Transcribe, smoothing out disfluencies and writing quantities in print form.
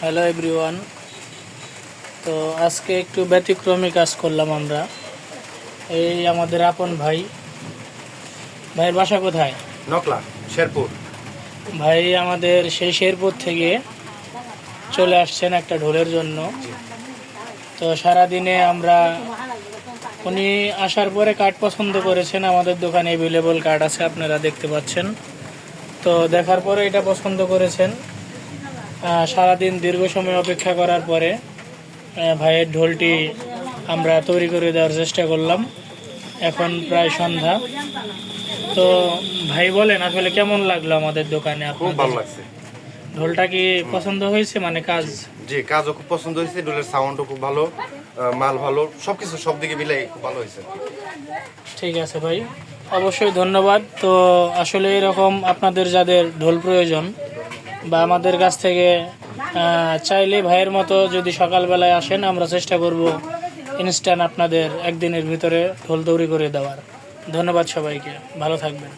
Hello everyone. তো আজকে একটু ব্যতিক্রমী কাজ করলাম আমরা। এই আমাদের আপন ভাই, ভাইয়ের বাসা কোথায়? নকলা, শেরপুর। ভাই আমাদের সেই শেরপুর থেকে চলে আসছেন একটা ঢোলের জন্য। তো সারাদিনে আমরা উনি আসার পরে কাঠ পছন্দ করেছেন, আমাদের দোকানে অ্যাভেলেবল কাঠ আছে, আপনারা দেখতে পাচ্ছেন। তো দেখার পরে এটা পছন্দ করেছেন। সারাদিন দীর্ঘ সময় অপেক্ষা করার পরে ভাইয়ের ঢোলটি আমরা তৈরি করে দেওয়ার চেষ্টা করলাম। এখন প্রায় সন্ধ্যা। তো ভাই বলেন আসলে কেমন লাগলো আমাদের দোকানে? খুব ভালো লাগছে। ঢোলটা কি পছন্দ হয়েছে? মানে কাজ? জি, কাজও খুব পছন্দ হয়েছে, ঢোলের সাউন্ডও খুব ভালো, মাল ভালো, সবকিছু সব দিকে মিলে খুব ভালো হয়েছে। ঠিক আছে ভাই, অবশ্যই ধন্যবাদ। তো আসলে এরকম আপনাদের যাদের ঢোল প্রয়োজন বা আমাদের কাছ থেকে চাইলে ভাইয়ের মতো যদি সকালবেলায় আসেন, আমরা চেষ্টা করব ইনস্ট্যান্ট আপনাদের একদিনের ভিতরে ঢোল তৈরি করে দেওয়ার। ধন্যবাদ সবাইকে, ভালো থাকবেন।